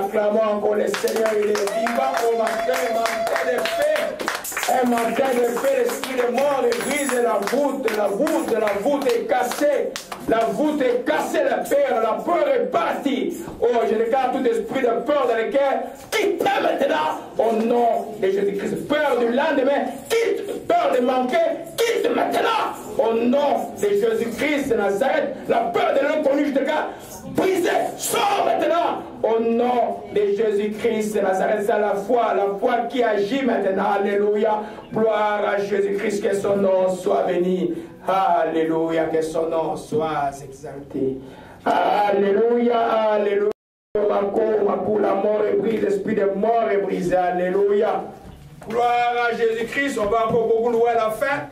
Acclamons encore le Seigneur, il est vivant au matin de paix. Un matin de paix, l'esprit de mort et brise la voûte est cassée. La voûte est cassée, la peur est partie. Oh, je regarde tout esprit de peur dans le cœur. Quitte maintenant au nom de Jésus-Christ. Peur du lendemain, quitte. Peur de manquer, quitte maintenant au nom de Jésus-Christ de Nazareth. La peur de l'inconnu, je te regarde. Brisez, sors maintenant au nom de Jésus-Christ de Nazareth. C'est la foi qui agit maintenant. Alléluia. Gloire à Jésus-Christ, que son nom soit béni. Alléluia, que son nom soit exalté. Alléluia, alléluia. La mort est brisée, l'esprit de mort est brisé. Alléluia. Gloire à Jésus-Christ. On va encore beaucoup louer à la fin.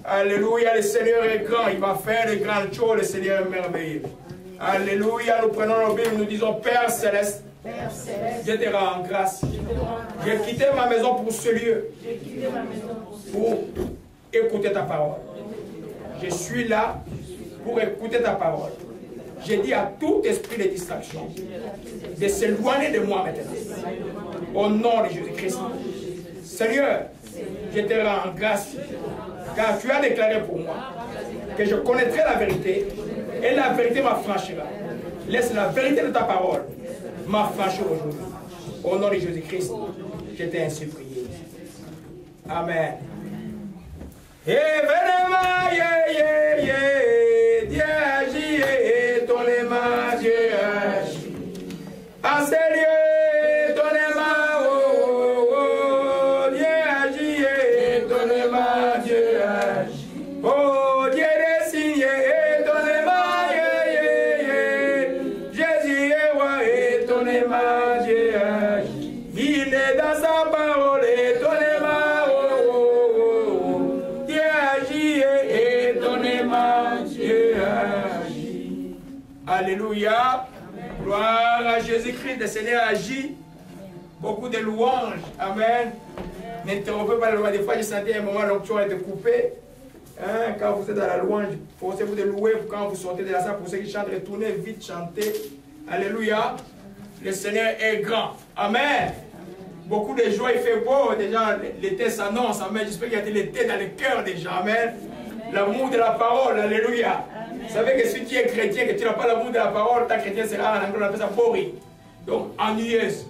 Alléluia, le Seigneur est grand. Il va faire de grandes choses. Le Seigneur est merveilleux. Alléluia, nous prenons nos Bibles, nous disons Père Céleste, je te rends grâce. J'ai quitté ma maison pour ce lieu, pour écouter ta parole. Je suis là pour écouter ta parole. J'ai dit à tout esprit de distraction de s'éloigner de moi maintenant. Au nom de Jésus-Christ. Seigneur, je te rends grâce, car tu as déclaré pour moi que je connaîtrai la vérité. Et la vérité m'affranchira. Laisse la vérité de ta parole m'affranchir aujourd'hui. Au nom de Jésus-Christ, je t'ai ainsi prié. Amen. Événement, Dieu agit, étonnellement, Dieu agit. En ces lieux, étonnellement, Dieu agit, étonnellement, Dieu agit. Oh, Dieu des signes, il est dans sa parole, étonnellement, Dieu agit, étonnellement, Dieu agit. Alléluia, gloire à Jésus-Christ, le Seigneur agit. Beaucoup de louanges, amen. N'interrompez pas la louange. Des fois, j'ai senti un moment l'onction était coupée. Hein, quand vous êtes dans la louange, forcez-vous de louer. Quand vous sortez de la salle, pour ceux qui chantent, retournez vite chanter. Alléluia. Le Seigneur est grand. Amen. Beaucoup de joie, il fait beau. Déjà, l'été s'annonce. Amen. J'espère qu'il y a de l'été dans le cœur déjà. Amen. L'amour de la parole. Alléluia. Vous savez que si tu es chrétien, que tu n'as pas l'amour de la parole, ta chrétien sera, en anglais, on appelle ça boring. Donc, ennuyeuse.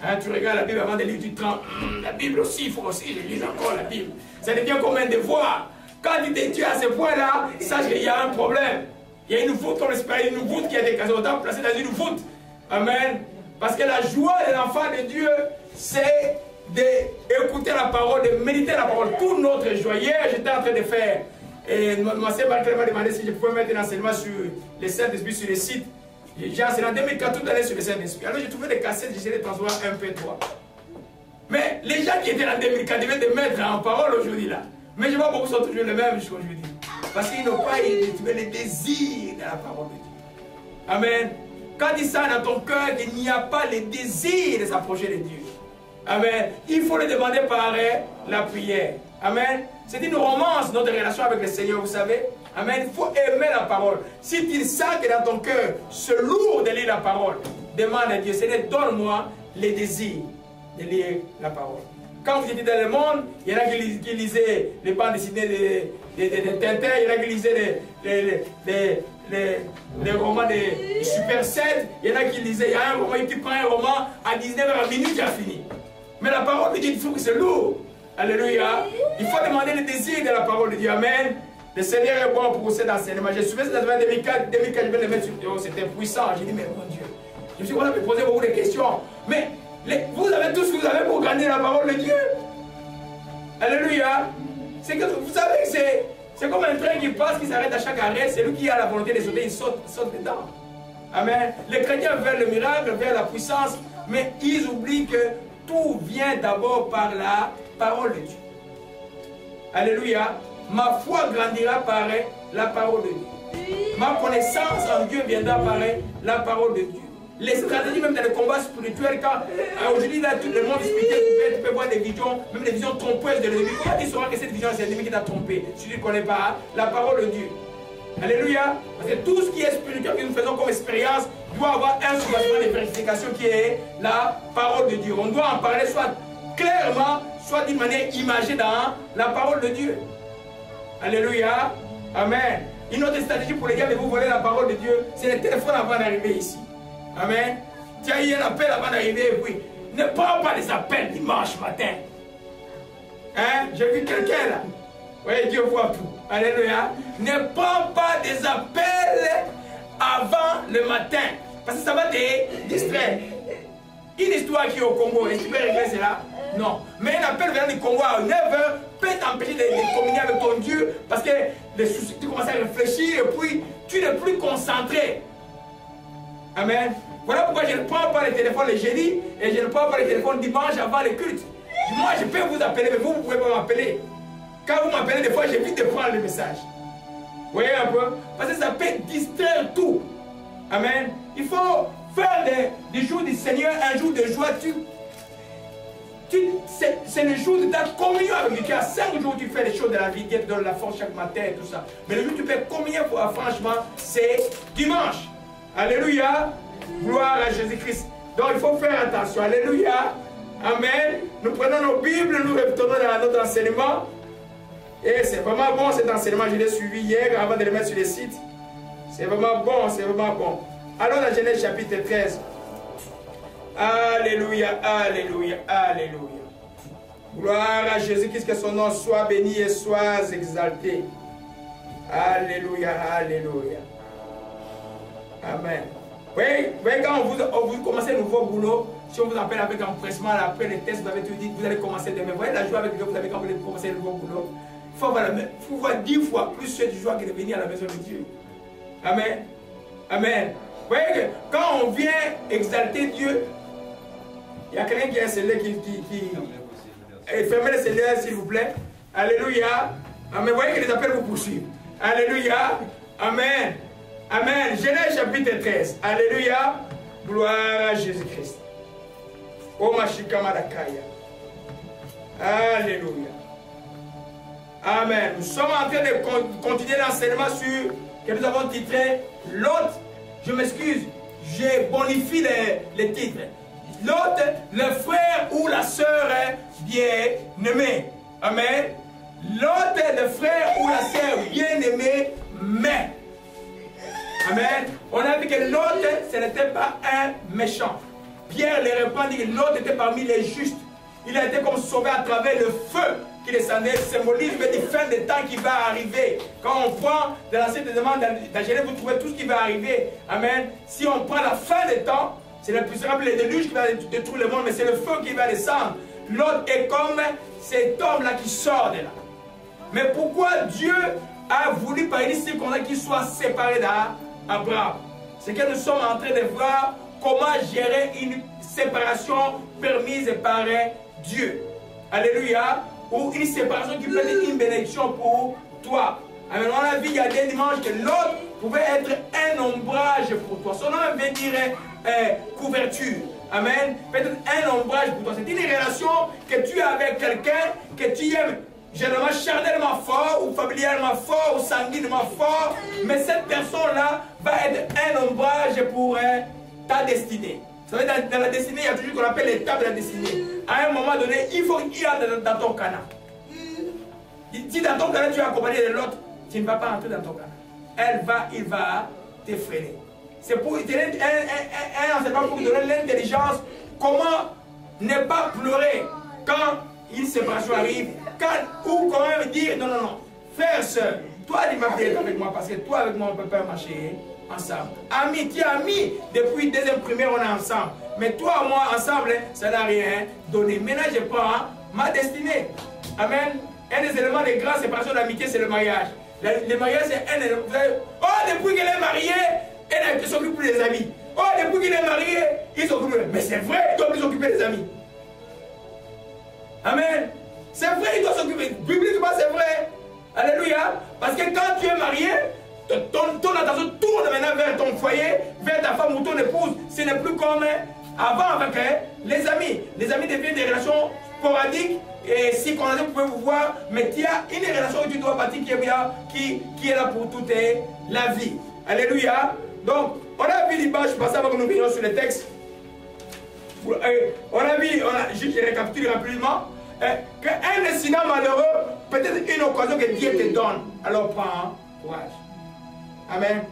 Hein, tu regardes la Bible avant de lire, tu te rends, la Bible aussi, il faut aussi, je lis encore la Bible. Ça devient comme un devoir. Quand tu te tues à ce point-là, sache qu'il y a un problème. Il y a une voûte comme l'esprit, une voûte qui a été cassée, autant placée dans une voûte. Amen. Parce que la joie de l'enfant de Dieu, c'est d'écouter la parole, de méditer la parole. Tout notre joie. Hier, j'étais en train de faire, et ma sœur Marc m'a demandé si je pouvais mettre un enseignement sur les Saint-Esprit sur le site. J'ai enseigné en 2004 toute l'année sur les Saint-Esprit. Alors j'ai trouvé des cassettes, j'essayais de transformer un peu trois. Mais les gens qui étaient en 2004 devaient te mettre en parole aujourd'hui là. Mais je vois beaucoup sont toujours les mêmes jusqu'à aujourd'hui. Parce qu'ils n'ont pas trouvé le désir de la parole de Dieu. Amen. Quand il sent dans ton cœur qu'il n'y a pas le désir de s'approcher de Dieu. Amen. Il faut le demander par la prière. Amen. C'est une romance, notre relation avec le Seigneur, vous savez. Amen. Il faut aimer la parole. Si tu sens que dans ton cœur, c'est lourd de lire la parole, demande à Dieu, Seigneur, donne-moi le désir de lire la parole. Quand vous étiez dans le monde, il y en a qui lisaient les bandes dessinées de Tintin, il y en a qui lisaient les romans de Super 7, il y en a qui lisaient, il y a un roman qui prend un roman à 19h à minuit, il a fini. Mais la parole de Dieu, il faut que c'est lourd. Alléluia. Il faut demander le désir de la parole de Dieu. Amen. Le Seigneur est bon pour cet enseignement. J'ai suivi cet enseignement en 2004, je vais le mettre sur vidéo, c'était puissant. J'ai dit, mais mon Dieu. Je me suis dit, on a posé beaucoup de questions. Mais vous avez tout ce que vous avez pour gagner la parole de Dieu. Alléluia. C'est que vous savez que C'est comme un train qui passe, qui s'arrête à chaque arrêt. C'est lui qui a la volonté de sauter, il saute dedans. Amen. Les chrétiens veulent le miracle, veulent la puissance, mais ils oublient que tout vient d'abord par la parole de Dieu. Alléluia. Ma foi grandira par la parole de Dieu. Ma connaissance en Dieu viendra par la parole de Dieu. Les stratégies, même dans les combats spirituels, quand aujourd'hui, dans tout le monde spirituel, tu peux voir des visions, même des visions trompeuses de l'ennemi. Comment tu sauras que cette vision, c'est l'ennemi qui t'a trompé si tu ne connais pas la parole de Dieu? Alléluia. Parce que tout ce qui est spirituel que nous faisons comme expérience doit avoir un soubassement de vérification qui est la parole de Dieu. On doit en parler soit clairement, soit d'une manière imagée dans la parole de Dieu. Alléluia. Amen. Une autre stratégie pour les gars de vous voler la parole de Dieu, c'est le téléphone avant d'arriver ici. Amen. Tu as eu un appel avant d'arriver et puis ne prends pas les appels dimanche matin. Hein? J'ai vu quelqu'un là. Oui, Dieu voit tout. Alléluia. Ne prends pas des appels avant le matin. Parce que ça va te distraire. Une histoire qui est au Congo, est-ce que tu peux régler cela? Non. Mais un appel venant du Congo à 9h peut t'empêcher de communier avec ton Dieu parce que les soucis, tu commences à réfléchir et puis tu n'es plus concentré. Amen. Voilà pourquoi je ne prends pas le téléphone le jeudi et je ne prends pas le téléphone dimanche avant le culte. Moi, je peux vous appeler, mais vous ne pouvez pas m'appeler. Quand vous m'appelez, des fois, j'évite de prendre le message. Vous voyez un peu? Parce que ça peut distraire tout. Amen. Il faut faire des jours du Seigneur un jour de joie. C'est le jour de ta communion avec Dieu. Il y a 5 jours où tu fais les choses de la vie, Dieu te donne la force chaque matin et tout ça. Mais le jour où tu fais communion, franchement, c'est dimanche. Alléluia. Gloire à Jésus-Christ. Donc il faut faire attention. Alléluia. Amen. Nous prenons nos Bibles, nous retournons dans notre enseignement. Et c'est vraiment bon cet enseignement. Je l'ai suivi hier avant de le mettre sur le site. C'est vraiment bon, c'est vraiment bon. Allons dans Genèse chapitre 13. Alléluia, alléluia, alléluia. Gloire à Jésus-Christ, que son nom soit béni et soit exalté. Alléluia, alléluia. Amen. Vous voyez, quand vous commencez un nouveau boulot, si on vous appelle avec empressement, après les tests, vous avez tout dit, vous allez commencer demain. Vous voyez la joie avec laquelle vous avez quand vous allez commencer un nouveau boulot. Il faut voir 10 fois plus cette joie que de venir à la maison de Dieu. Amen. Amen. Vous voyez que quand on vient exalter Dieu, il y a quelqu'un qui a un cellulaire qui fermez le cellulaire s'il vous plaît. Alléluia. Amen. Vous voyez que les appels vous poursuivent. Alléluia. Amen. Amen. Genèse chapitre 13. Alléluia. Gloire à Jésus-Christ. Oh Mashika Madakaya. Alléluia. Amen. Nous sommes en train de continuer l'enseignement sur que nous avons titré l'autre. Je m'excuse, j'ai bonifié les titres. L'autre, le frère ou la sœur bien-aimée. Amen. L'autre, le frère ou la sœur bien-aimée, mais. Amen. On a vu que l'autre, ce n'était pas un méchant. Pierre les répond, dit que l'autre était parmi les justes. Il a été comme sauvé à travers le feu qui descendait, symbolisme des fins des temps qui va arriver. Quand on prend de l'Ancien Testament, dans Genèse, vous trouvez tout ce qui va arriver. Amen. Si on prend la fin des temps, c'est le plus simple, le déluge qui va détruire le monde, mais c'est le feu qui va descendre. L'autre est comme cet homme-là qui sort de là. Mais pourquoi Dieu a voulu par une circonstance qu'il soit séparé d'Abraham? C'est que nous sommes en train de voir comment gérer une séparation permise par Dieu. Alléluia. Ou une séparation qui peut être une bénédiction pour toi. Amen. On a vu il y a des dimanches que l'autre pouvait être un ombrage pour toi. Son nom veut dire couverture. Amen. Peut-être un ombrage pour toi. C'est une relation que tu as avec quelqu'un que tu aimes. Généralement charnellement fort, ou familialement fort, ou sanguinement fort. Mais cette personne-là va être un ombrage pour ta destinée. Vous savez, dans la destinée, il y a toujours ce qu'on appelle l'étape de la destinée. À un moment donné, il faut qu'il y ait dans ton canal. Si dans ton canal, tu es accompagné de l'autre, tu ne vas pas entrer dans ton canal. Il va t'effrayer. C'est pour te donner un enseignement pour te donner l'intelligence. Comment ne pas pleurer quand une séparation arrive. Ou quand même dire, non, non, non. Frère, soeur, toi, tu vas être avec moi parce que toi, avec moi, on ne peut pas marcher ensemble. Ami, tu es ami. Depuis deuxième primaire, on est ensemble. Mais toi, moi, ensemble, ça n'a rien donné. Maintenant, je prends ma destinée. Amen. Un des éléments de grande séparation d'amitié, c'est le mariage. Le mariage, c'est un élément. Oh, depuis qu'elle est mariée, elle s'occupe plus des amis. Oh, depuis qu'il est marié, il s'occupe. Mais c'est vrai, il doit plus s'occuper des amis. Amen. C'est vrai, il doit s'occuper. Bibliquement, c'est vrai. Alléluia. Parce que quand tu es marié, ton attention tourne maintenant vers ton foyer, vers ta femme ou ton épouse. Ce n'est plus comme avant avec les amis. Les amis deviennent des relations sporadiques. Et si qu'on a dit, vous pouvez vous voir, mais il y a une relation que tu dois bâtir qui est bien, qui est là pour toute la vie. Alléluia. Donc, on a vu l'image passée avant que nous venions sur le texte. On a vu, je récapitule rapidement, qu'un incident malheureux peut être une occasion que Dieu te donne. Alors prends courage. Amen.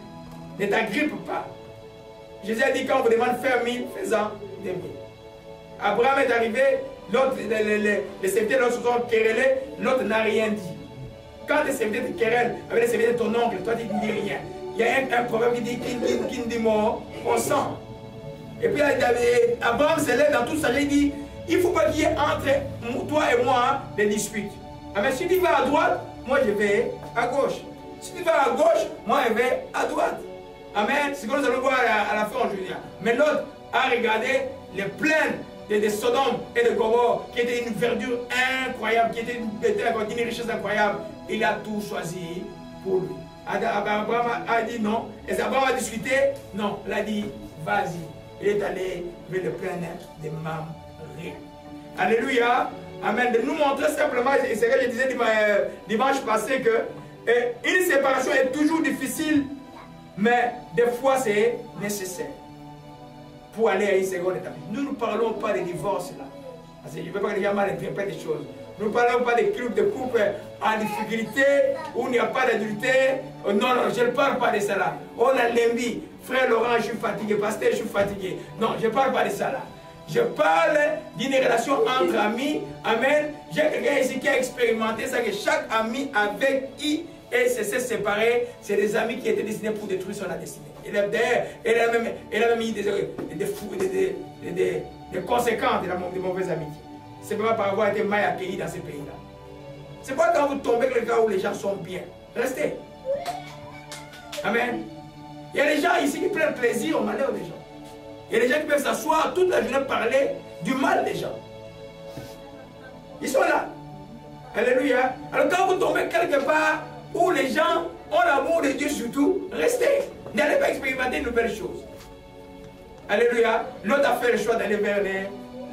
Ne t'agrippe pas. Jésus a dit quand on vous demande faire 1000, fais-en 2000. Abraham est arrivé, l'autre, les serviteurs se sont querellés, l'autre n'a rien dit. Quand les serviteurs te querellent avec les serviteurs de ton oncle, toi tu ne dis rien. Il y a un proverbe qui dit qui dit mort, on sent. Et puis Abraham se lève dans toute sa vie, il dit il ne faut pas qu'il y ait entre toi et moi des disputes. Mais si tu vas à droite, moi je vais à gauche. Si tu vas à gauche, moi je vais à droite. Amen. C'est ce que nous allons voir à la fin aujourd'hui. Mais l'autre a regardé les plaines de Sodome et de Gomorrhe, qui était une verdure incroyable, qui était une richesse incroyable. Il a tout choisi pour lui. Abraham a dit non. Et Abraham a discuté. Non, il a dit vas-y. Il est allé vers le plein de Mamré. Alléluia. Amen. De nous montrer simplement, et c'est ce que je disais dimanche passé, que une séparation est toujours difficile, mais des fois c'est nécessaire pour aller à une seconde étape. Nous ne parlons pas de divorce là. Parce que je ne veux pas que les gens mal interprètent les choses. Nous ne parlons pas des clubs de couple en difficulté, où il n'y a pas d'adultère. Non, non, je ne parle pas de ça là. On a l'envie. Frère Laurent, je suis fatigué. Pasteur, je suis fatigué. Non, je ne parle pas de ça là. Je parle d'une relation entre amis. Amen. J'ai quelqu'un ici qui a expérimenté ça, que chaque ami avec qui elle s'est séparée, c'est des amis qui étaient destinés pour détruire son destinée. Elle a même eu des conséquences de mauvaises amitiés. C'est pas par avoir été mal accueilli dans ces pays-là. C'est pas quand vous tombez quelque part où les gens sont bien. Restez. Amen. Il y a des gens ici qui prennent plaisir au malheur des gens. Il y a des gens qui peuvent s'asseoir toute la journée parler du mal des gens. Ils sont là. Alléluia. Alors quand vous tombez quelque part où les gens ont l'amour de Dieu surtout, restez. N'allez pas expérimenter une nouvelle chose. Alléluia. L'autre a fait le choix d'aller vers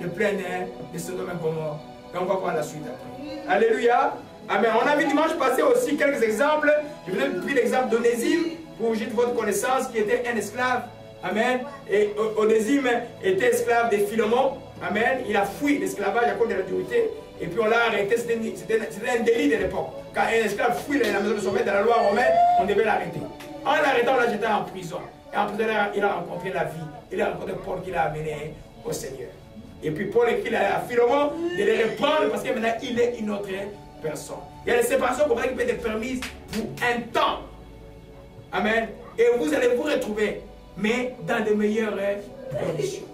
le plein air de Sodome et Gomorrhe. Et on va voir la suite après. Alléluia. Amen. On a vu dimanche passé aussi quelques exemples. Je vous ai pris l'exemple d'Onésime pour juste votre connaissance, qui était un esclave. Amen. Et Onésime était esclave de Philémon. Amen. Il a fui l'esclavage à cause de la dureté. Et puis on l'a arrêté. C'était un délit de l'époque. Quand un esclave fuit la maison de son maître dans la loi romaine, on devait l'arrêter. En l'arrêtant, on l'a jeté en prison. Et en prison, il a rencontré la vie. Il a rencontré Paul qui l'a amené au Seigneur. Et puis Paul écrit à Philémon de les reprendre parce que maintenant il est une autre personne. Il y a des séparations comme ça qui peuvent être permises pour un temps. Amen. Et vous allez vous retrouver, mais dans de meilleures conditions.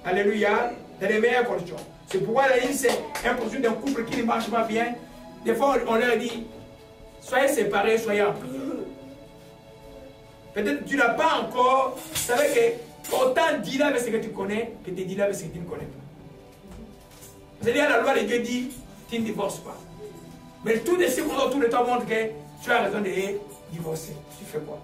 Alléluia. Dans de meilleures conditions. C'est pourquoi la ligne, c'est un processus d'un couple qui ne marche pas bien. Des fois, on leur dit, soyez séparés, soyez en prière. Peut-être que tu n'as pas encore, vous savez que autant dis avec ce que tu connais que de dis avec ce que tu ne connais pas. C'est-à-dire la loi de Dieu dit, tu ne divorces pas. Mais tout les circonstances, tout le temps montre que tu as raison de divorcer. Tu fais quoi?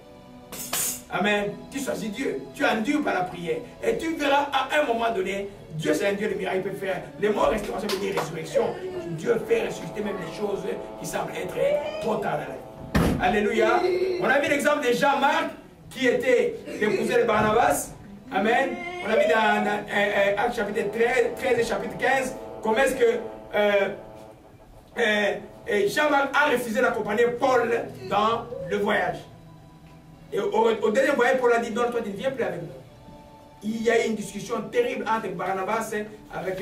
Amen. Tu choisis Dieu. Tu endures par la prière. Et tu verras à un moment donné, Dieu c'est un Dieu de miracles. Il peut faire les morts, restauration, veut dire résurrection. Dieu fait ressusciter même les choses qui semblent être trop tard dans la vie. Alléluia. On a vu l'exemple de Jean-Marc qui était l'épousé de Barnabas. Amen. On a vu dans Actes chapitre 13 et chapitre 15 comment est-ce que Jean-Marc a refusé d'accompagner Paul dans le voyage. Et au deuxième voyage, Paul a dit non, toi tu ne viens plus avec nous. Il y a eu une discussion terrible entre Barnabas avec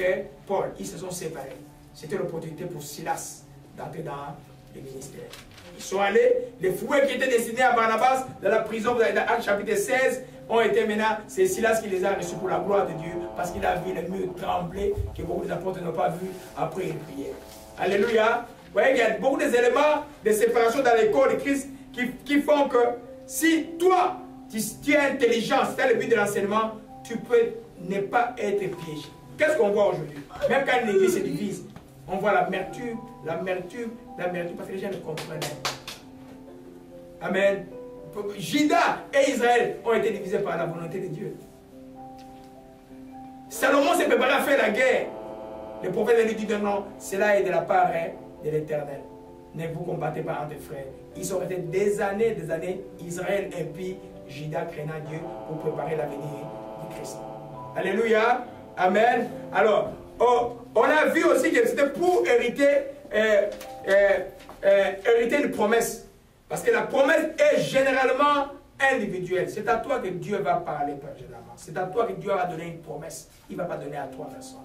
Paul. Ils se sont séparés. C'était l'opportunité pour Silas d'entrer dans le ministère. Ils sont allés, les fouets qui étaient destinés à Barnabas dans la prison, dans Actes chapitre 16, ont été maintenant, c'est Silas qui les a reçus pour la gloire de Dieu, parce qu'il a vu les murs trembler, que beaucoup des apôtres n'ont pas vu après une prière. Alléluia. voyez qu'il y a beaucoup d'éléments de séparation dans les corps de Christ qui font que si toi, tu es intelligent, c'est le but de l'enseignement, tu peux ne pas être piégé. Qu'est-ce qu'on voit aujourd'hui? Même quand l'église se divise, on voit l'amertume, parce que les gens ne comprennent pas. Amen. Juda et Israël ont été divisés par la volonté de Dieu. Salomon s'est préparé à faire la guerre. Le prophète lui dit non, cela est de la part de l'Éternel. Ne vous combattez pas entre frères. Ils ont restés des années, Israël impie, Juda craignant Dieu pour préparer l'avenir du Christ. Alléluia. Amen. Alors, on a vu aussi que c'était pour hériter une promesse. Parce que la promesse est généralement individuelle. C'est à toi que Dieu va parler, généralement. C'est à toi que Dieu va donner une promesse. Il ne va pas donner à toi personne.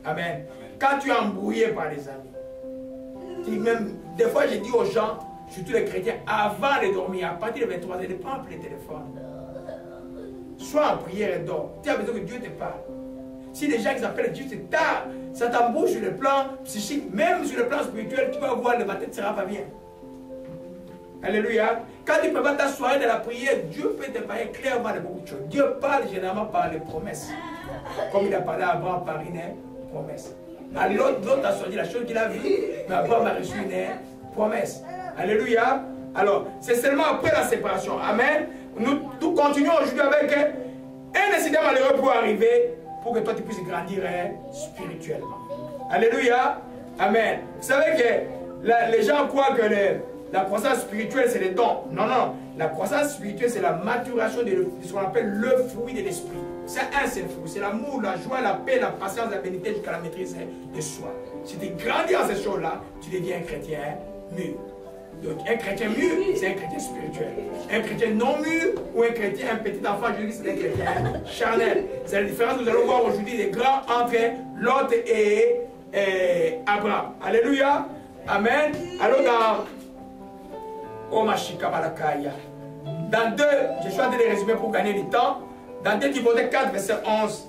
Amen. Quand tu es embrouillé par les amis, même, des fois je dis aux gens, surtout les chrétiens, avant de dormir, à partir de 23h, ne prends plus le téléphone. Sois en prière et dors. Tu as besoin que Dieu te parle. Si les gens qui s'appellent Dieu, c'est tard, ça t'embrouille sur le plan psychique, même sur le plan spirituel, tu vas voir, le matin ne sera pas bien. Alléluia. Quand tu prépares ta soirée de la prière, Dieu peut te parler clairement de beaucoup de choses. Dieu parle généralement par les promesses. Comme il a parlé à Abraham par une promesse. À l'autre a sorti la chose qu'il a vue, mais Abraham a reçu une promesse. Alléluia. Alors, c'est seulement après la séparation. Amen. Nous continuons aujourd'hui avec un incident malheureux pour arriver, pour que toi tu puisses grandir spirituellement. Alléluia. Amen. Vous savez que les gens croient que la croissance spirituelle c'est les dons. Non, non. La croissance spirituelle c'est la maturation de ce qu'on appelle le fruit de l'esprit. C'est un seul fruit. C'est l'amour, la joie, la paix, la patience, la bénédiction jusqu'à la maîtrise de soi. Si tu grandis dans ces choses-là, tu deviens un chrétien mûr. Donc un chrétien mûr, c'est un chrétien spirituel. Un chrétien non mûr ou un chrétien, un petit enfant, je dis c'est un chrétien charnel. C'est la différence que nous allons voir aujourd'hui des grands entre Lot et Abraham. Alléluia. Amen. Alors dans 2, je suis en train de résumer pour gagner du temps. Dans 2 Timothée 4, verset 11.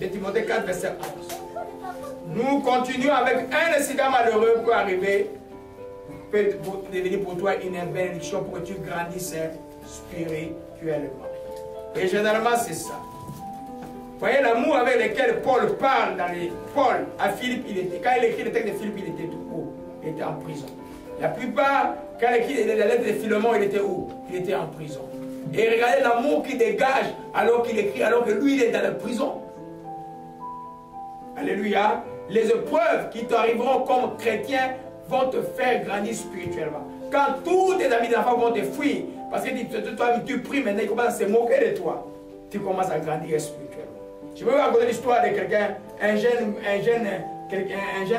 2 Timothée 4, verset 11. Nous continuons avec un incident malheureux pour arriver, peut devenir pour toi une bénédiction pour que tu grandisses spirituellement. Et généralement, c'est ça. Vous voyez l'amour avec lequel Paul parle Paul à Philippe, quand il écrit le texte de Philippe, il était tout haut. Il était en prison. La plupart, quand il écrit la lettre de Philémon, il était où? Il était en prison. Et regardez l'amour qu'il dégage alors qu'il écrit, alors que lui, il est dans la prison. Alléluia. Les épreuves qui t'arriveront comme chrétien vont te faire grandir spirituellement. Quand tous tes amis d'enfants vont te fuir, parce que toi, tu pries maintenant, ils commencent à se moquer de toi, tu commences à grandir spirituellement. Je vais vous raconter l'histoire de quelqu'un, un jeune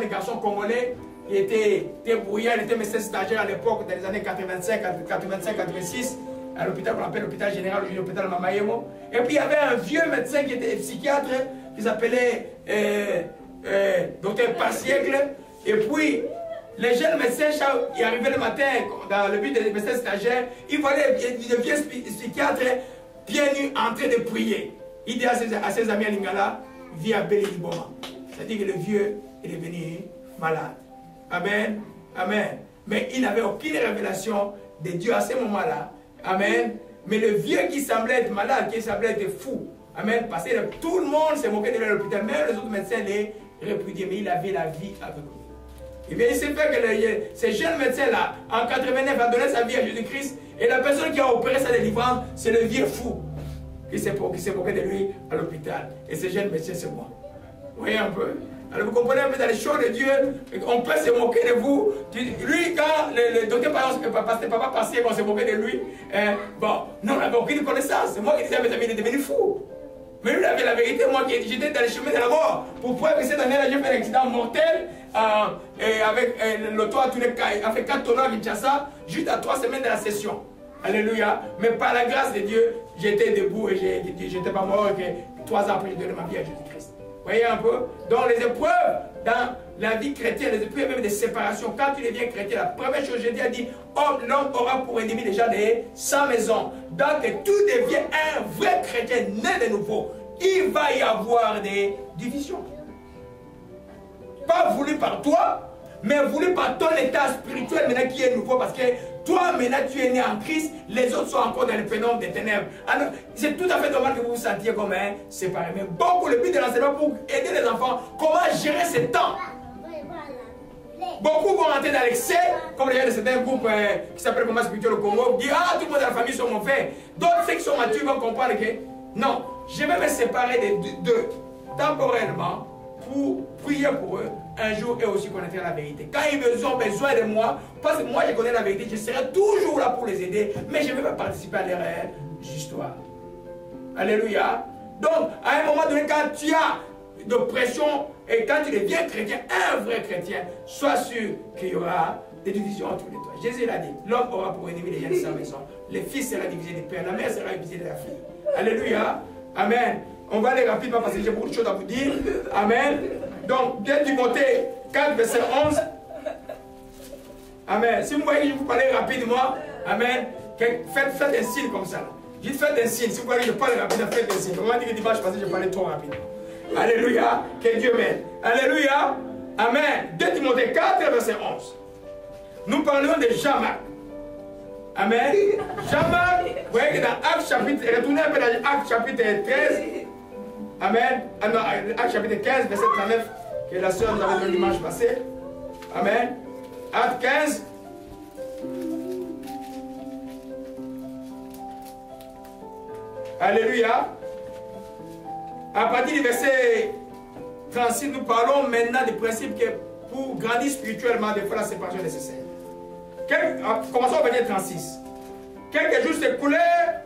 garçon congolais. Il était brouillard, il était médecin stagiaire à l'époque, dans les années 85-86, à l'hôpital qu'on appelle l'hôpital général, l'hôpital Mamayemo. Et puis il y avait un vieux médecin qui était psychiatre, qui s'appelait docteur Passiecle. Et puis, les jeunes médecins, ils arrivaient le matin, dans le but des médecins stagiaires, ils voyaient le vieux psychiatre bien nu en train de prier. Il dit à ses amis à Lingala, viens à Béliboma. C'est-à-dire que le vieux est devenu malade. Amen. Amen. Mais il n'avait aucune révélation de Dieu à ce moment-là. Amen. Mais le vieux qui semblait être malade, qui semblait être fou. Amen. Parce que tout le monde s'est moqué de lui à l'hôpital. Même les autres médecins les répudiaient. Mais il avait la vie avec lui. Et bien il s'est fait que ces jeunes médecins-là, en 89, a donné sa vie à Jésus-Christ. Et la personne qui a opéré sa délivrance, c'est le vieux fou qui s'est moqué de lui à l'hôpital. Et ces jeunes médecins, c'est moi. Vous voyez un peu? Alors vous comprenez un peu dans les choses de Dieu, on peut se moquer de vous. Lui, quand le docteur Papa Passé, on se moquait de lui, bon, non, on n'avait aucune connaissance. C'est moi qui disais à mes amis, il est devenu fou. Mais lui, il avait la vérité, moi qui j'étais dans le chemin de la mort. Pour preuve que cette année-là, j'ai fait un accident mortel avec l'auto a fait 4 tonneaux à Kinshasa, juste à 3 semaines de la session. Alléluia. Mais par la grâce de Dieu, j'étais debout et j'étais pas mort. Et 3 ans après, j'ai donné ma vie à Jésus-Christ. Vous voyez un peu? Donc les épreuves dans la vie chrétienne, les épreuves même de séparation, quand tu deviens chrétien, la première chose que Jésus a dit, l'homme aura pour ennemi déjà sa maison. Donc tout devient un vrai chrétien né de nouveau. Il va y avoir des divisions. Pas voulu par toi, mais voulu par ton état spirituel maintenant qui est nouveau, parce que toi maintenant tu es né en Christ, les autres sont encore dans le pénombre des ténèbres. C'est tout à fait normal que vous vous sentiez comme séparés. Mais beaucoup, le but de l'enseignement pour aider les enfants, comment gérer ce temps. Beaucoup vont rentrer dans l'excès, comme les gens de certains groupes qui s'appellent Combat Spirituel au Congo, disent ah, tout le monde dans la famille sont mauvais. D'autres, ceux qui sont matures, vont comprendre que non, je vais me séparer d'eux temporairement pour prier pour eux. Un jour, eux aussi connaîtront la vérité. Quand ils ont besoin de moi, parce que moi je connais la vérité, je serai toujours là pour les aider, mais je ne vais pas participer à leur histoire. Alléluia. Donc, à un moment donné, quand tu as de pression et quand tu deviens chrétien, un vrai chrétien, sois sûr qu'il y aura des divisions entre les toi. Jésus l'a dit, l'homme aura pour ennemi les gens de sa maison, le fils sera divisé du père, la mère sera divisée de la fille. Alléluia. Amen. On va aller rapidement parce que j'ai beaucoup de choses à vous dire. Amen. Donc, 2 Timothée 4, verset 11. Amen. Si vous voyez que je vous parle rapidement, amen, faites un signe comme ça. Dites faites un signe. Si vous voyez que je parle rapidement, faites un signe. Comment dire que dimanche passé, je parlais trop rapidement. Alléluia. Que Dieu m'aide. Alléluia. Amen. 2 Timothée 4, verset 11. Nous parlons de Jean-Marc. Amen. Jean-Marc, vous voyez que dans Actes chapitre, retournez un peu dans Actes chapitre 13. Amen. Ah non, Actes chapitre 15, verset 39, que la sœur nous avait donné dimanche passé. Amen. Actes 15. Alléluia. À partir du verset 36, nous parlons maintenant du principe que pour grandir spirituellement, il faut la séparation nécessaire. Commençons au verset 36. Quelques jours s'écoulèrent,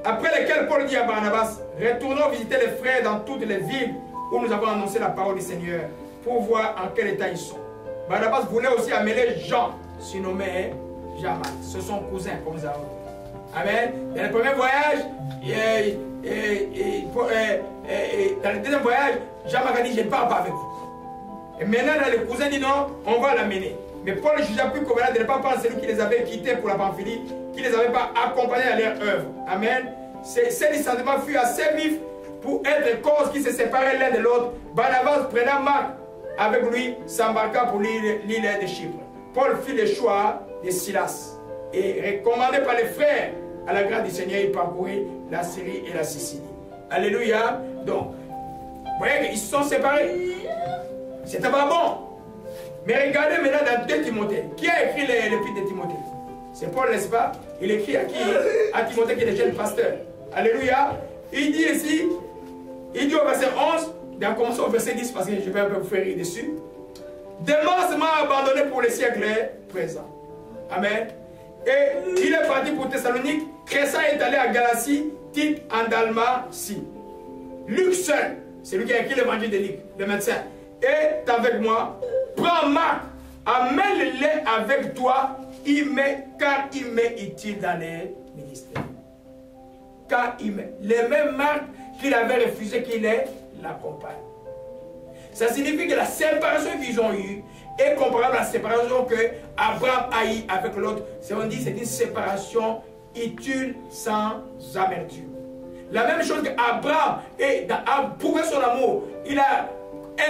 après lesquels Paul dit à Barnabas, retournons visiter les frères dans toutes les villes où nous avons annoncé la parole du Seigneur, pour voir en quel état ils sont. Barnabas voulait aussi amener Jean, surnommé Jean-Marc. Ce sont cousins, comme nous avons dit. Amen. Dans le premier voyage, dans le deuxième voyage, Jean-Marc a dit, je ne pars pas avec vous. Et maintenant, le cousin dit non, on va l'amener. Mais Paul jugea plus convenable de ne pas prendre celui qui les avait quittés pour la Pamphylie, qui ne les avait pas accompagnés à leur œuvre. Amen. Ces dissentiments furent assez vifs pour être cause qui se séparaient l'un de l'autre. Barnabas, prenant Marc avec lui, s'embarqua pour l'île de Chypre. Paul fit le choix de Silas et recommandé par les frères à la grâce du Seigneur, il parcourut la Syrie et la Sicile. Alléluia. Donc, vous voyez qu'ils se sont séparés. C'était pas bon. Mais regardez maintenant dans 2 Timothée. Qui a écrit l'épître de Timothée? C'est Paul, n'est-ce pas? Il écrit à qui? À Timothée qui est le jeune pasteur. Alléluia. Il dit ici, il dit au verset 11, dans commençons au verset 10 parce que je vais un peu vous faire rire dessus. Démas m'a abandonné pour le siècle présent. Amen. Et il est parti pour Thessalonique. Crescens est allé à Galatie, Tite en Dalmatie. Luc seul, c'est lui qui a écrit l'évangile de Luc, le médecin, est avec moi. Prends Marc, amène-le avec toi, car il m'est utile dans les ministères. Car il m'est. Le même Marc qu'il avait refusé qu'il l'accompagne. Ça signifie que la séparation qu'ils ont eue est comparable à la séparation que Abraham a eue avec l'autre. On dit que c'est une séparation utile sans amertume. La même chose qu'Abraham a prouvé son amour. Il a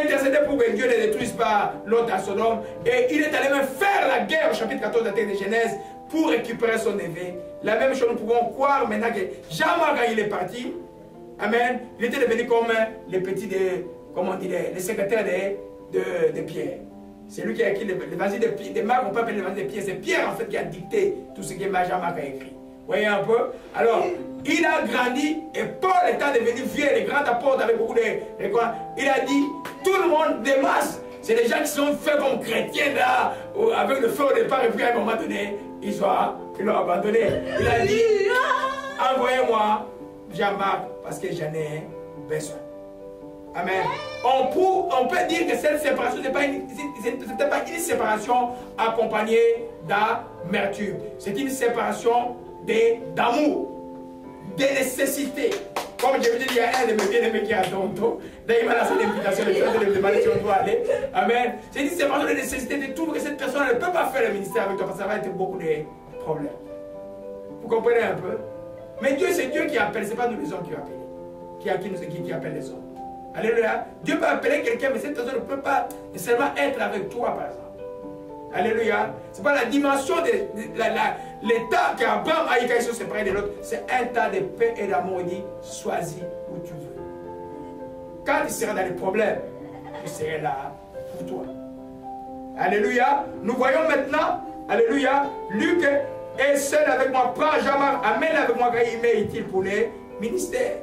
intercédé pour que Dieu ne détruise pas l'autre à Sodome. Et il est allé même faire la guerre au chapitre 14 de la texte de Genèse pour récupérer son neveu. La même chose, nous pouvons croire maintenant que Jean-Marc, quand il est parti, amen, il était devenu comme les petits, comment on dit, les secrétaires de Pierre. C'est lui qui a écrit l'évangile de Marc, on peut appeler l'évangile de Pierre. C'est Pierre en fait qui a dicté tout ce que Jean-Marc a écrit. Vous voyez un peu? Alors, il a grandi et Paul étant devenu vieux, les grands apôtres avec beaucoup de... Il a dit, tout le monde des masses, c'est des gens qui sont faits comme chrétiens là, avec le feu au départ et puis à un moment donné, ils l'ont abandonné. Il a dit, envoyez-moi Jean-Marc parce que j'en ai besoin. Amen. On peut dire que cette séparation n'était pas une séparation accompagnée d'amertume. C'est une séparation d'amour, de nécessité. Comme je vous dis, il y a un de mes bien-aimés qui est à Toronto. D'ailleurs, il m'a lancé l'invitation, je vais te demander si on doit aller. Amen. C'est une séparation de nécessité de tout, que cette personne ne peut pas faire le ministère avec toi parce que ça va être beaucoup de problèmes. Vous comprenez un peu? Mais Dieu, c'est Dieu qui appelle, ce n'est pas nous les hommes qui appellent. Qui appelle les hommes. Alléluia. Dieu peut appeler quelqu'un, mais cette personne ne peut pas nécessairement être avec toi, par exemple. Alléluia. Ce n'est pas la dimension de l'état qu'Abraham a eu quand ils sont séparés de l'autre. C'est un tas de paix et d'amour. Il dit, choisis où tu veux. Quand tu seras dans les problèmes, je serai là pour toi. Alléluia. Nous voyons maintenant, alléluia, Luc est seul avec moi. Prends Jean-Marc, amène avec moi quand il m'est utile pour les ministères.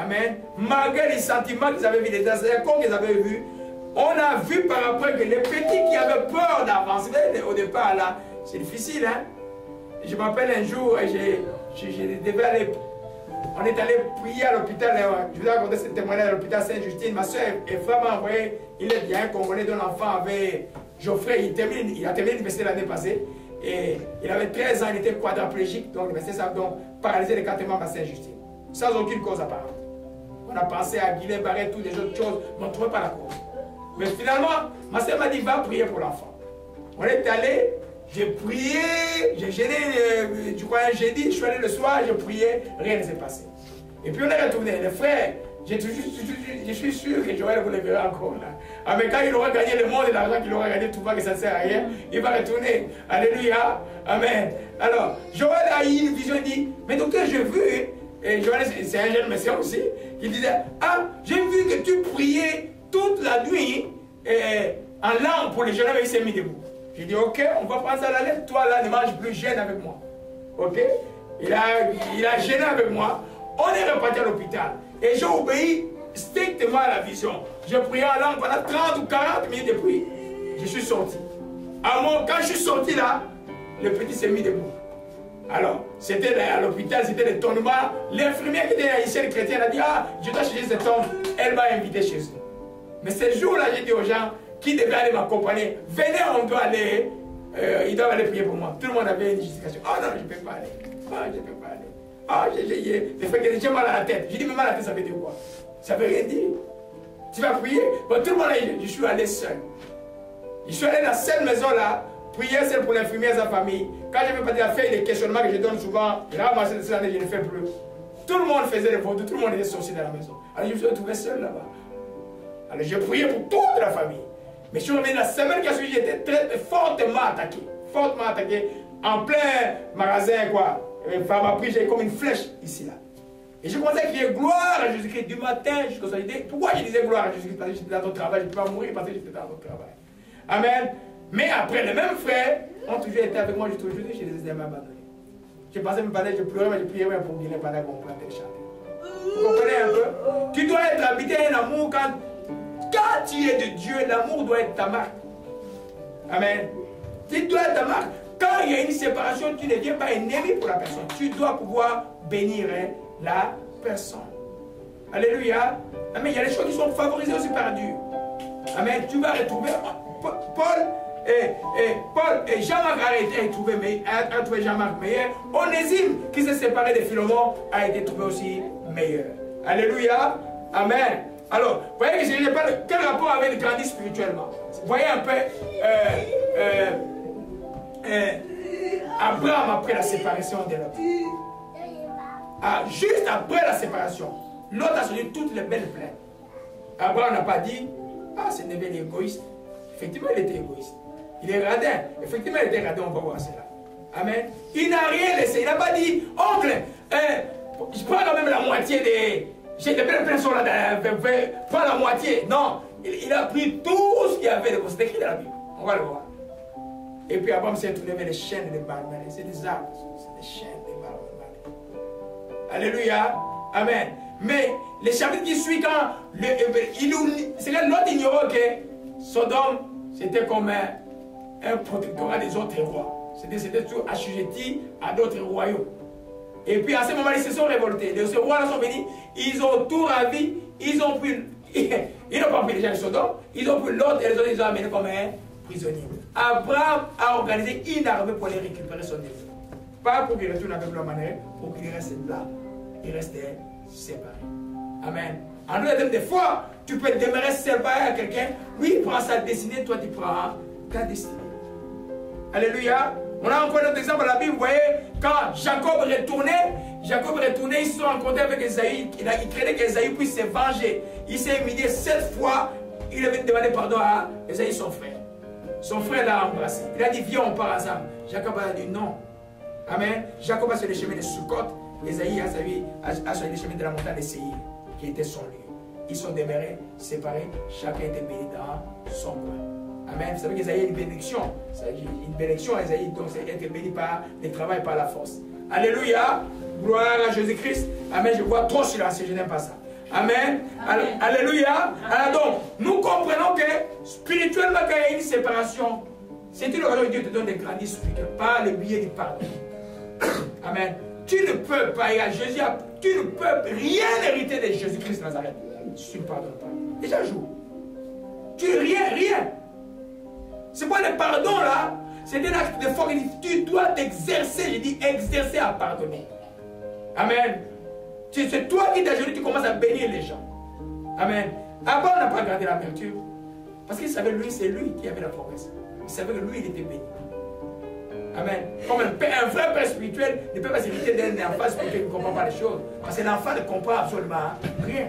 Amen. Malgré les sentiments qu'ils avaient vus, les accords qu'ils avaient vus, on a vu par après que les petits qui avaient peur d'avancer au départ là, c'est difficile. Hein? Je m'appelle un jour, je devais aller, on est allé prier à l'hôpital, je vous ai raconté ce témoignage à l'hôpital Sainte-Justine. Ma soeur est vraiment envoyée, il y a un Congolais dont l'enfant avait, Geoffrey, il a terminé l'université l'année passée, et il avait 13 ans, il était quadraplégique, donc paralysé des 4 membres à Sainte-Justine, sans aucune cause apparente. On a pensé à Guilain Barret, toutes les autres choses, mais on ne trouvait pas la cause. Mais finalement, ma soeur m'a dit, va prier pour l'enfant. On est allé, j'ai prié, j'ai gêné, je crois un jeudi, je suis allé le soir, j'ai prié, rien ne s'est passé. Et puis on est retourné, les frères, je suis sûr que Joël vous le verra encore là. Ah, mais quand il aura gagné le monde et l'argent qu'il aura gagné, tout va que ça ne sert à rien, il va retourner. Alléluia, amen. Alors, Joël a eu une vision, il dit, mais docteur, j'ai vu, et Joël, c'est un jeune monsieur aussi, qui disait, ah, j'ai vu que tu priais toute la nuit en langue pour les jeunes, il s'est mis debout. J'ai dit, ok, on va prendre ça à la lettre, toi là, ne mange plus, gêne avec moi. Ok? Il a gêné avec moi. On est reparti à l'hôpital. Et j'ai obéi strictement à la vision. J'ai prié en langue pendant 30 ou 40 minutes de prière. Je suis sorti. Quand je suis sorti là, le petit s'est mis debout. Alors, c'était à l'hôpital, c'était le tournement. L'infirmière qui était haïtienne chrétienne a dit, ah, je dois chercher cet homme. Elle m'a invité chez eux. Mais ce jour-là, j'ai dit aux gens qui devaient aller m'accompagner, venez, on doit aller, ils doivent aller prier pour moi. Tout le monde avait une justification. Ah non, je ne peux pas aller. Ah, je ne peux pas aller. Ah, j'ai mal à la tête. J'ai dit, mais mal à la tête, ça veut dire quoi? Ça veut rien dire. Tu vas prier? Bon, tout le monde a dit, je suis allé seul. Je suis allé dans cette maison-là, prier seul pour l'infirmière et sa famille. Quand je vais partir à faire les questionnements que je donne souvent, j'ai ramassé de cette année, je ne fais plus. Tout le monde faisait des photos, tout le monde était sorti dans la maison. Alors je me suis retrouvé seul là-bas. Alors j'ai prié pour toute la famille. Mais je suis revenu la semaine qui a suivi, j'étais fortement attaqué. Fortement attaqué. En plein magasin, quoi. Femme a pris, j'ai comme une flèche ici, là. Et je commençais à crier gloire à Jésus-Christ du matin jusqu'au soir. Pourquoi je disais gloire à Jésus-Christ? Parce que j'étais dans ton travail, je ne peux pas mourir parce que j'étais dans ton travail. Amen. Mais après, les mêmes frères ont toujours été avec moi jusqu'au jour où je les ai abandonnés. Je pensais me parler, je pleurais, mais je priais pour Guinée pendant qu'on pouvait chanter. Vous comprenez un peu? Tu dois être habité un amour quand tu es de Dieu, l'amour doit être ta marque. Amen. Tu dois être ta marque. Quand il y a une séparation, tu ne deviens pas ennemi pour la personne. Tu dois pouvoir bénir la personne. Alléluia. Amen. Il y a des choses qui sont favorisées aussi par Dieu. Amen. Tu vas retrouver Paul et Jean-Marc a trouvé Jean-Marc meilleur. Onésime, qui s'est séparé de Philémon, a été trouvé aussi meilleur. Alléluia. Amen. Alors, vous voyez que je ne parle quel rapport avec grandir spirituellement. Vous voyez un peu Abraham après la séparation de l'autre. Juste après la séparation, l'autre a sorti toutes les belles plaines. Abraham n'a pas dit, ah, ce n'est pas égoïste. Effectivement, il était égoïste. Il est radin. Effectivement, il était radin, on va voir cela. Amen. Il n'a rien laissé. Il n'a pas dit, oncle, je prends quand même la moitié des... J'ai des belles personnes là, prends la moitié. Non, il a pris tout ce qu'il y avait de c'est écrit dans la Bible. On va le voir. Et puis Abraham s'est tourné vers les chaînes de Barmel. C'est des arbres, c'est des chaînes de Barmel. Alléluia. Amen. Mais les chapitres qui suivent, quand c'est que l'autre ignorait que Sodome, c'était comme un protectorat des autres rois. C'était tout assujetti à d'autres royaumes. Et puis à ce moment, ils se sont révoltés. Les rois sont venus, ils ont tout ravi, ils ont pris, ils n'ont pas pris les gens de Sodome, ils ont pris l'autre et les autres, ils ont amené comme un prisonnier. Abraham a organisé une armée pour les récupérer son ennemi. Pas pour qu'il retourne avec leur manière, pour qu'il reste là. Il restait séparé. Amen. En d'autres termes, des fois, tu peux demeurer séparé à quelqu'un. Lui, il prend sa destinée, toi, tu prends ta destinée. Alléluia. On a encore un autre exemple à la Bible. Vous voyez, quand Jacob retournait, Jacob est retourné, ils se sont rencontrés avec Esaïe. Il craignait qu'Esaïe puisse se venger. Il s'est humilié 7 fois. Il avait demandé pardon à Esaïe, son frère. Son frère l'a embrassé. Il a dit, viens, on part ensemble. Jacob a dit non. Amen. Jacob a sur les chemins de Sukkot. Esaïe a sur les chemins de la montagne de Séir, qui était son lieu. Ils sont demeurés séparés. Chacun était béni dans son coin. Amen. Vous savez qu'Esaïe a une bénédiction. Une bénédiction, Esaïe, donc c'est être béni par le travail, par la force. Alléluia. Gloire à Jésus-Christ. Amen. Je vois trop silencieux, je n'aime pas ça. Amen. Amen. Alléluia. Alors donc, nous comprenons que spirituellement, quand il y a une séparation, c'est une occasion que Dieu te donne de grandir spirituellement par le biais du pardon. Amen. Tu ne peux pas, Jésus, tu ne peux rien hériter de Jésus-Christ de Nazareth si tu ne pardonnes pas. Déjà joue. Rien. C'est pas le pardon là, c'est un acte de foi. Tu dois t'exercer, je dis exercer à pardonner. Amen. C'est toi qui t'ajoutes, tu commences à bénir les gens. Amen. Avant, on n'a pas gardé l'amertume. Parce qu'il savait, lui, c'est lui qui avait la promesse. Il savait que lui, il était béni. Amen. Comme un vrai père spirituel ne peut pas s'éviter d'un enfant spirituel qui ne comprend pas les choses. Parce que l'enfant ne comprend absolument rien.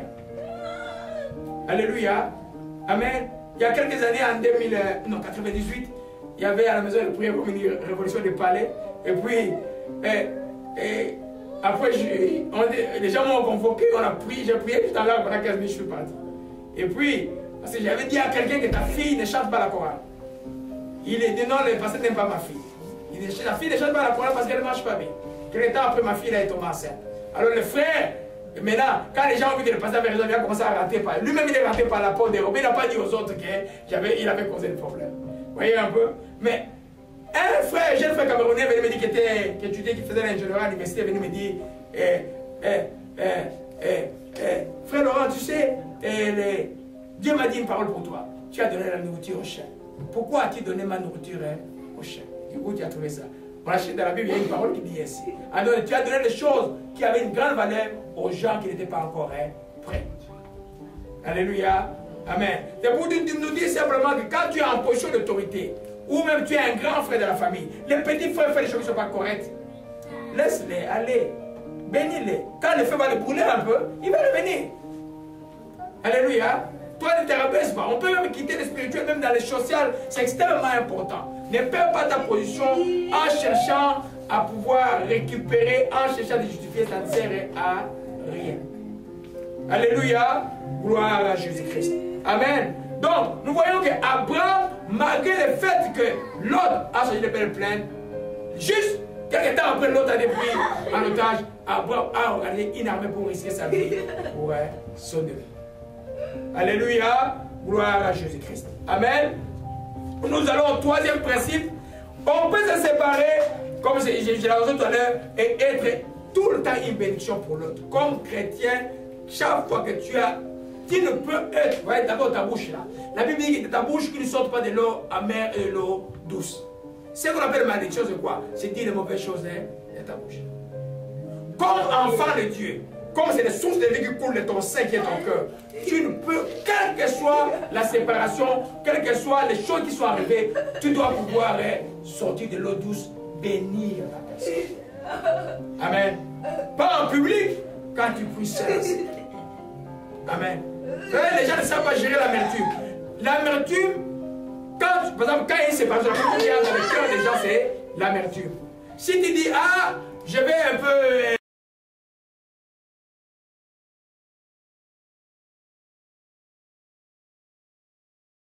Alléluia. Amen. Il y a quelques années, en 98, il y avait à la maison de prière comme une révolution des palais. Et puis, après, les gens m'ont convoqué, on a prié, j'ai prié, tout à l'heure, pendant 15 minutes, je suis parti. Et puis, parce que j'avais dit à quelqu'un que ta fille ne chante pas la chorale. Il est dit non, le pasteur n'aime pas ma fille. Il dit, la fille ne chante pas la chorale parce qu'elle ne marche pas bien. Quel temps après, ma fille elle est tombée enceinte. Alors le frère, maintenant, quand les gens ont vu que le pasteur avait raison, il a commencé à rater par lui-même, il est raté par la porte des robes. Il n'a pas dit aux autres qu'il avait causé le problème. Vous voyez un peu? Mais un frère, jeune frère camerounais, venait me dire qui étudiait, qui faisait l'ingénierie à l'université, venait me dire, frère Laurent, tu sais, Dieu m'a dit une parole pour toi. Tu as donné la nourriture au chien. Pourquoi as-tu donné ma nourriture au chien? Où tu as trouvé ça? Dans la Bible, il y a une parole qui dit ainsi. Alors, tu as donné des choses qui avaient une grande valeur aux gens qui n'étaient pas encore prêts. Alléluia. Amen. C'est pour nous dire simplement que quand tu es en position d'autorité, ou même tu es un grand frère de la famille, les petits frères font des choses qui ne sont pas correctes, laisse-les aller. Bénis-les. Quand le feu va le brûler un peu, il va revenir. Alléluia. Toi, ne te rabaisse pas. On peut même quitter le spirituel, même dans les sociales. C'est extrêmement important. Ne perds pas ta position en cherchant à pouvoir récupérer, en cherchant à justifier, ça ne sert à rien. Alléluia. Gloire à Jésus-Christ. Amen. Donc, nous voyons qu'Abraham, malgré le fait que l'autre a changé de belle plainte, juste quelques temps après l'autre a été pris en otage, Abraham a organisé une armée pour risquer sa vie pour son neveu. Alléluia, gloire à Jésus-Christ. Amen. Nous allons au troisième principe. On peut se séparer, comme j'ai l'ai dit tout à l'heure, et être tout le temps une bénédiction pour l'autre. Comme chrétien, chaque fois que tu ne peux être, voyez d'abord ta bouche là. La Bible dit que de ta bouche qui ne sorte pas de l'eau amère et de l'eau douce. Ce qu'on appelle malédiction, c'est quoi? C'est dire les mauvaises choses de ta bouche. Comme enfant de Dieu, comme c'est les sources de vie qui coulent de ton sein qui est ton cœur, tu ne peux, quelle que soit la séparation, quelles que soient les choses qui sont arrivées, tu dois pouvoir sortir de l'eau douce, bénir la personne. Amen. Pas en public, quand tu pries seul. Amen. Les gens ne savent pas gérer l'amertume. L'amertume, par exemple, quand il y a une séparation, ce qui est dans le cœur des gens, c'est l'amertume. Si tu dis, ah, je vais un peu